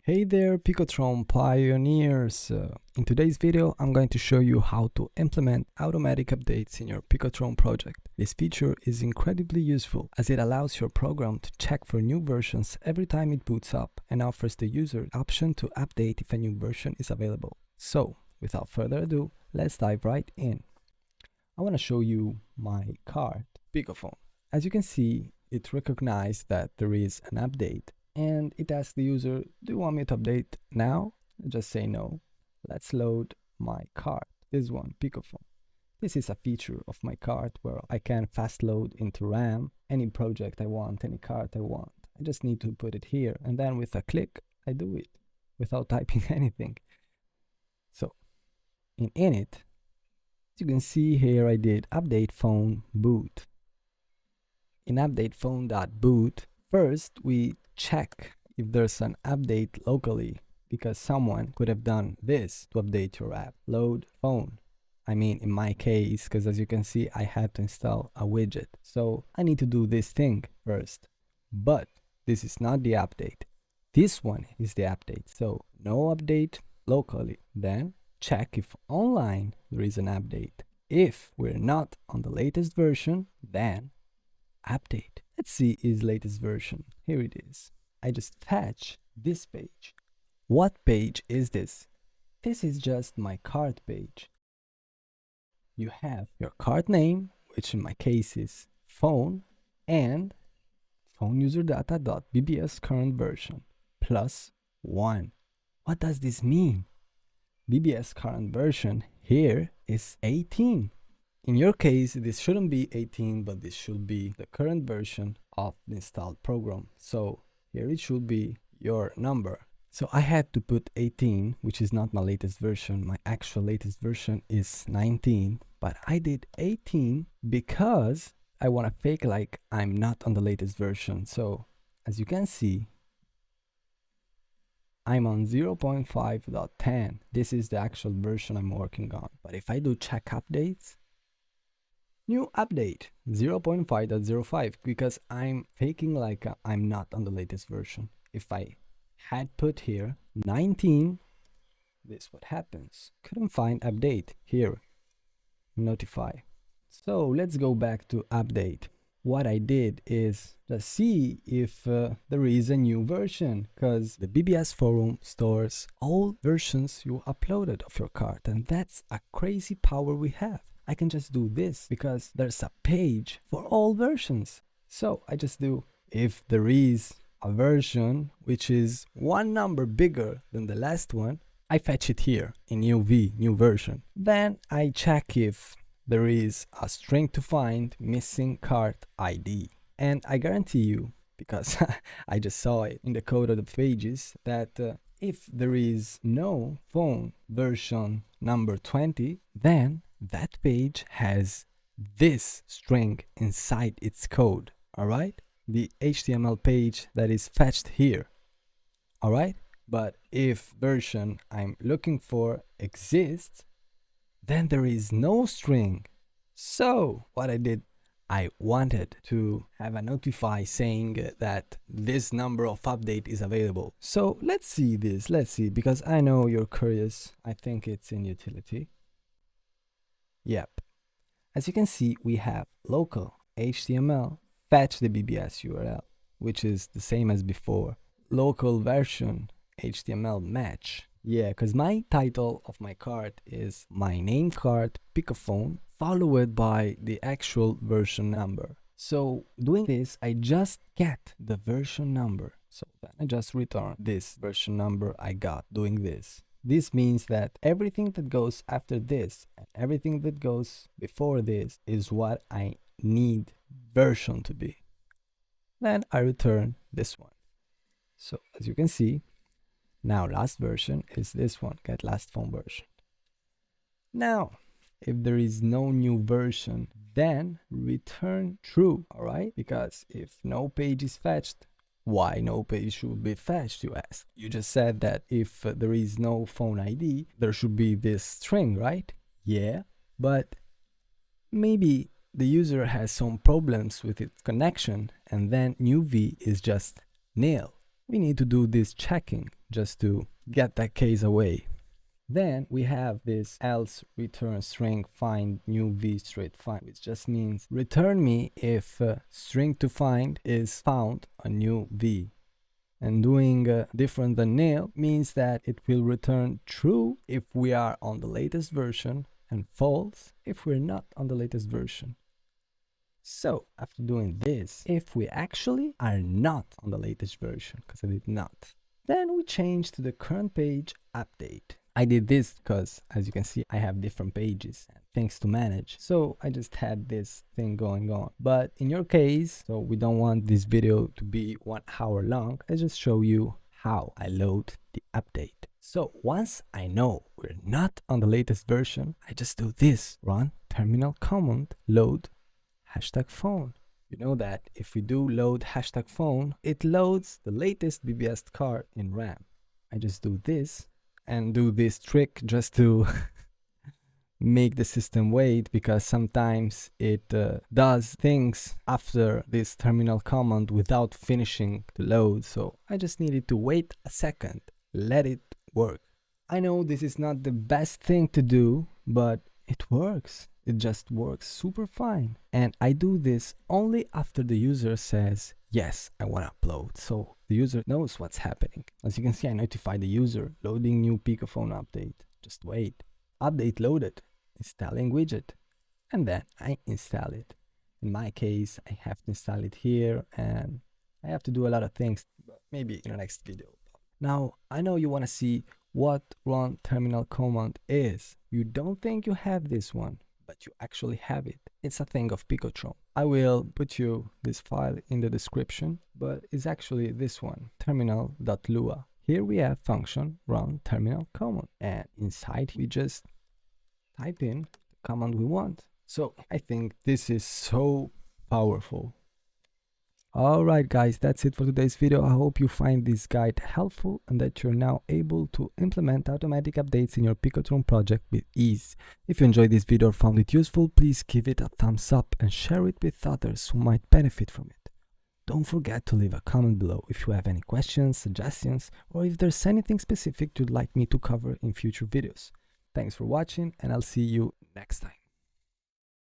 Hey there, Picotron pioneers! In today's video, I'm going to show you how to implement automatic updates in your Picotron project. This feature is incredibly useful as it allows your program to check for new versions every time it boots up and offers the user the option to update if a new version is available. So, without further ado, let's dive right in. I want to show you my card, PicoPhone. As you can see, it recognized that there is an update and it asks the user, do you want me to update now? Just say no. Let's load my card, this one, PicoPhone. This is a feature of my card where I can fast load into RAM any project I want, any card I want. I just need to put it here, and then with a click, I do it without typing anything. So, in init, as you can see here, I did update phone boot. In update phone.boot, first we check if there's an update locally, because someone could have done this to update your app. Load phone. I mean, in my case, because as you can see, I had to install a widget. So I need to do this thing first. But this is not the update. This one is the update. So no update locally. Then check if online there is an update. If we're not on the latest version, then update. Let's see isLatestVersion. Here it is. I just fetch this page. What page is this? This is just my card page. You have your card name, which in my case is phone, and phone user data.bbs current version plus 1. What does this mean? BBS current version here is 18. In your case, this shouldn't be 18, but this should be the current version of the installed program. So here it should be your number. So I had to put 18, which is not my latest version. My actual latest version is 19, but I did 18 because I want to fake like I'm not on the latest version. So as you can see, I'm on 0.5.10. This is the actual version I'm working on. But if I do check updates, new update 0.5.05, because I'm faking like I'm not on the latest version. If I had put here 19, this what happens. Couldn't find update here. Notify. So let's go back to update. What I did is just see if there is a new version, because the BBS forum stores all versions you uploaded of your card, and that's a crazy power we have. I can just do this because there's a page for all versions. So I just do if there is a version which is one number bigger than the last one, I fetch it here in new version. Then I check if there is a string.find missing card ID. And I guarantee you, because I just saw it in the code of the pages, that if there is no phone version number 20, then that page has this string inside its code, all right? The HTML page that is fetched here, all right? But if version I'm looking for exists, then there is no string. So what I did, I wanted to have a notify saying that this number of update is available. So let's see this, because I know you're curious. I think it's in utility. Yep. As you can see, we have local HTML fetch the BBS URL, which is the same as before. Local version HTML match. Yeah, because my title of my card is my name card PicoPhone, followed by the actual version number. So doing this, I just get the version number. So then I just return this version number I got doing this. This means that everything that goes after this and everything that goes before this is what I need version to be. Then I return this one. So as you can see, now last version is this one, get last phone version. Now, if there is no new version, then return true, all right? Because if no page is fetched, why no page should be fetched, you ask? You just said that if there is no phone ID, there should be this string, right? Yeah, but maybe the user has some problems with its connection, and then new v is just nil. we need to do this checking just to get that case away. Then we have this else return string find new v straight find, which just means return me if string to find is found a new v. And doing different than nil means that it will return true if we are on the latest version and false if we're not on the latest version. So after doing this, if we actually are not on the latest version, because I did not, then we change to the current page update. I did this because, as you can see, I have different pages and things to manage. So I just had this thing going on. But in your case, so we don't want this video to be 1 hour long, I just show you how I load the update. So once I know we're not on the latest version, I just do this, run terminal command load #phone. You know that if we do load #phone, it loads the latest BBS card in RAM. I just do this and do this trick just to make the system wait, because sometimes it does things after this terminal command without finishing the load. So I just needed to wait a second, let it work. I know this is not the best thing to do, but it works. It just works super fine. And I do this only after the user says, yes, I want to upload. So the user knows what's happening. As you can see, I notify the user, loading new PicoPhone update. Just wait. Update loaded, installing widget. And then I install it. In my case, I have to install it here and I have to do a lot of things, but maybe in the next video. Now, I know you want to see what run terminal command is. You don't think you have this one, but you actually have it. It's a thing of Picotron. I will put you this file in the description, but it's actually this one, terminal.lua. Here we have function run terminal command, and inside we just type in the command we want. So I think this is so powerful. Alright guys, that's it for today's video. I hope you find this guide helpful and that you're now able to implement automatic updates in your Picotron project with ease. If you enjoyed this video or found it useful, please give it a thumbs up and share it with others who might benefit from it. Don't forget to leave a comment below if you have any questions, suggestions, or if there's anything specific you'd like me to cover in future videos. Thanks for watching and I'll see you next time.